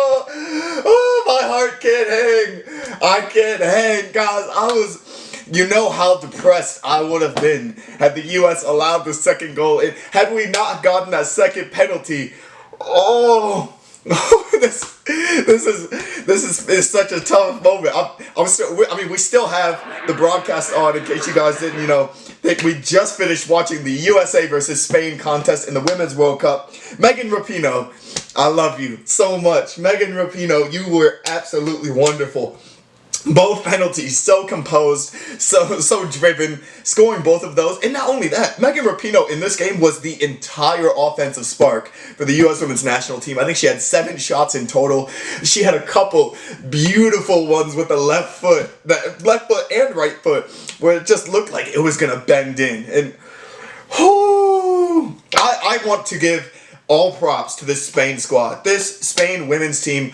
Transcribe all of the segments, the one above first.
Oh, my heart can't hang. I can't hang, guys. You know how depressed I would have been had the U.S. allowed the second goal. Had we not gotten that second penalty. Oh, this is such a tough moment. We still have the broadcast on in case you guys didn't, think we just finished watching the USA versus Spain contest in the Women's World Cup. Megan Rapinoe, I love you so much. Megan Rapinoe, you were absolutely wonderful. Both penalties, so composed, so driven, scoring both of those. And not only that, Megan Rapinoe in this game was the entire offensive spark for the U.S. Women's National Team. I think she had 7 shots in total. She had a couple beautiful ones with the left foot and right foot, where it just looked like it was going to bend in. And I want to give all props to this Spain squad. This Spain women's team,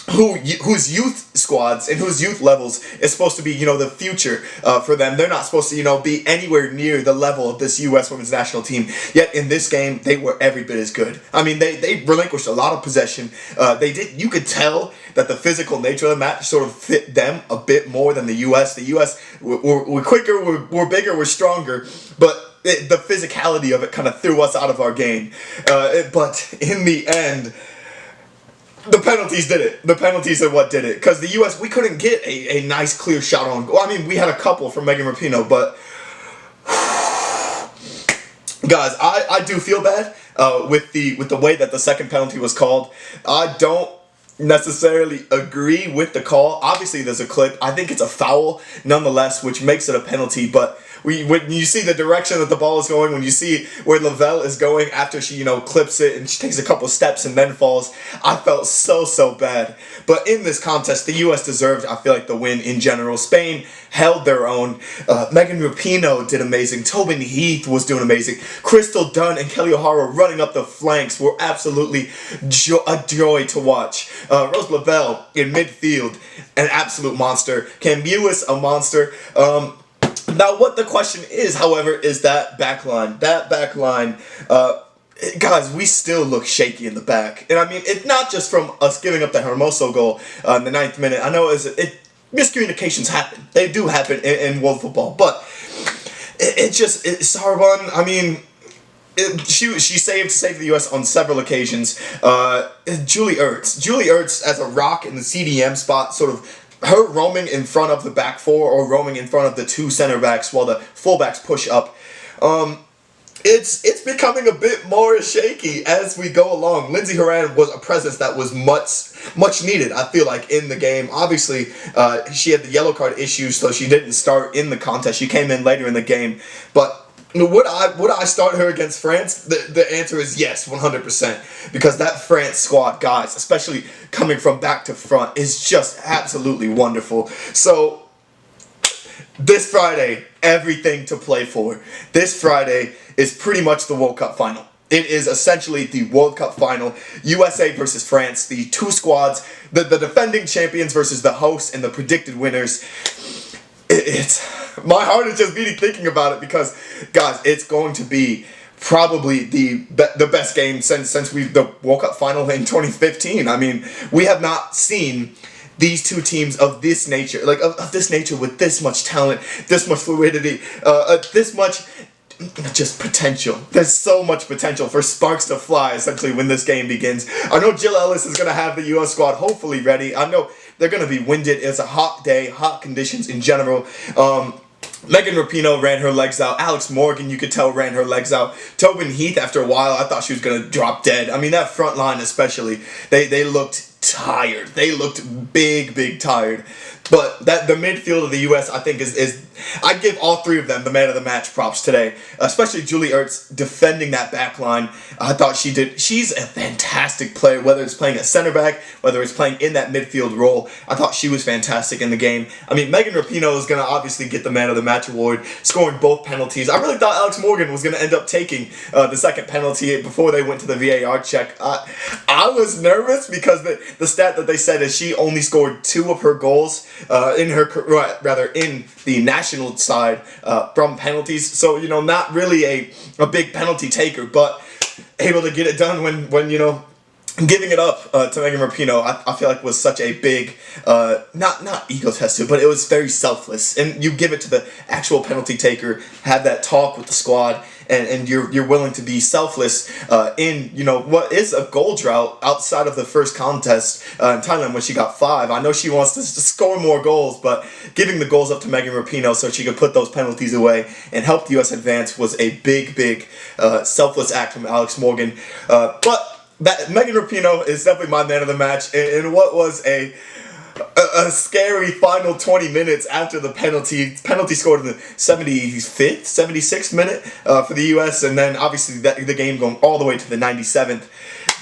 whose youth squads and whose youth levels is supposed to be, the future for them. They're not supposed to, be anywhere near the level of this U.S. Women's National Team. Yet in this game, they were every bit as good. I mean, they relinquished a lot of possession. You could tell that the physical nature of the match sort of fit them a bit more than the U.S. The U.S. We're quicker, we're bigger, we're stronger, but the physicality of it kind of threw us out of our game. But in the end, the penalties did it. The penalties are what did it. Because the U.S., we couldn't get a nice, clear shot on goal. I mean, we had a couple from Megan Rapinoe, but guys, I do feel bad with the way that the second penalty was called. I don't necessarily agree with the call. Obviously, there's a clip. I think it's a foul, nonetheless, which makes it a penalty, but when you see the direction that the ball is going, when you see where Lavelle is going after she, clips it and she takes a couple steps and then falls, I felt so bad. But in this contest, the U.S. deserved, I feel like, the win in general. Spain held their own. Megan Rapinoe did amazing. Tobin Heath was doing amazing. Crystal Dunn and Kelly O'Hara running up the flanks were absolutely a joy to watch. Rose Lavelle in midfield, an absolute monster. Cam Ewis, a monster. Now, what the question is, however, is that back line. That back line, guys, we still look shaky in the back. And I mean, it's not just from us giving up the Hermoso goal in the 9th minute. I know miscommunications happen. They do happen in world football. But Sarban, I mean, she saved the U.S. on several occasions. Julie Ertz as a rock in the CDM spot, sort of her roaming in front of the back four or roaming in front of the 2 center backs while the fullbacks push up. It's becoming a bit more shaky as we go along. Lindsey Horan was a presence that was much needed, I feel like, in the game. Obviously, she had the yellow card issue, so she didn't start in the contest. She came in later in the game, but would I start her against France? The answer is yes, 100%. Because that France squad, guys, especially coming from back to front, is just absolutely wonderful. So, this Friday, everything to play for. This Friday is pretty much the World Cup final. It is essentially the World Cup final. USA versus France, the 2 squads, the defending champions versus the hosts and the predicted winners. My heart is just beating thinking about it because, guys, it's going to be probably the best game since the World Cup final in 2015. I mean, we have not seen these 2 teams of this nature, of this nature with this much talent, this much fluidity, this much just potential. There's so much potential for sparks to fly, essentially, when this game begins. I know Jill Ellis is going to have the U.S. squad hopefully ready. I know they're going to be winded. It's a hot day, hot conditions in general. Megan Rapinoe ran her legs out. Alex Morgan, you could tell, ran her legs out. Tobin Heath, after a while, I thought she was going to drop dead. I mean, that front line especially, they looked tired. They looked big tired. But the midfield of the U.S., I think, is I'd give all 3 of them the man of the match props today. Especially Julie Ertz defending that back line. I thought she's a fantastic player, whether it's playing at center back, whether it's playing in that midfield role. I thought she was fantastic in the game. I mean, Megan Rapinoe is going to obviously get the man of the match award, scoring both penalties. I really thought Alex Morgan was going to end up taking the second penalty before they went to the VAR check. I was nervous because the stat that they said is she only scored 2 of her goals in the national side from penalties. So, not really a big penalty taker, but able to get it done when giving it up to Megan Rapinoe, I feel like was such a big, not egotistic, but it was very selfless. And you give it to the actual penalty taker, have that talk with the squad, and you're willing to be selfless in what is a goal drought outside of the first contest in Thailand when she got 5. I know she wants to score more goals, but giving the goals up to Megan Rapinoe so she could put those penalties away and help the U.S. advance was a big selfless act from Alex Morgan. But Megan Rapinoe is definitely my man of the match in what was a scary final 20 minutes after the penalty scored in the 75th, 76th minute for the U.S. and then obviously the game going all the way to the 97th.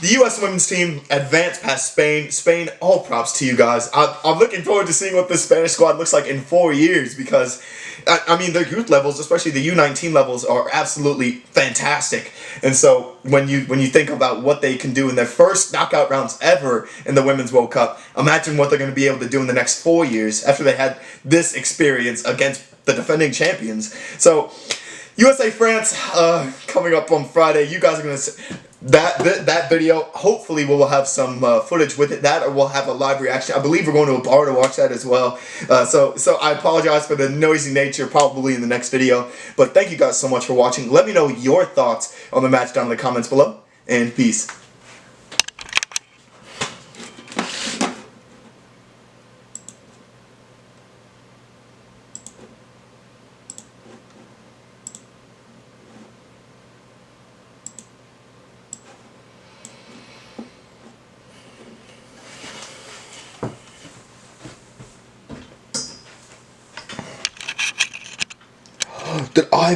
The U.S. women's team advanced past Spain. Spain, all props to you guys. I'm looking forward to seeing what this Spanish squad looks like in 4 years because, I mean, their youth levels, especially the U19 levels, are absolutely fantastic. And so when you think about what they can do in their first knockout rounds ever in the Women's World Cup, imagine what they're going to be able to do in the next 4 years after they had this experience against the defending champions. So, USA France coming up on Friday. You guys are going to that video. Hopefully, we'll have some footage with it. That or we'll have a live reaction. I believe we're going to a bar to watch that as well. So I apologize for the noisy nature probably in the next video. But thank you guys so much for watching. Let me know your thoughts on the match down in the comments below. And peace. Did I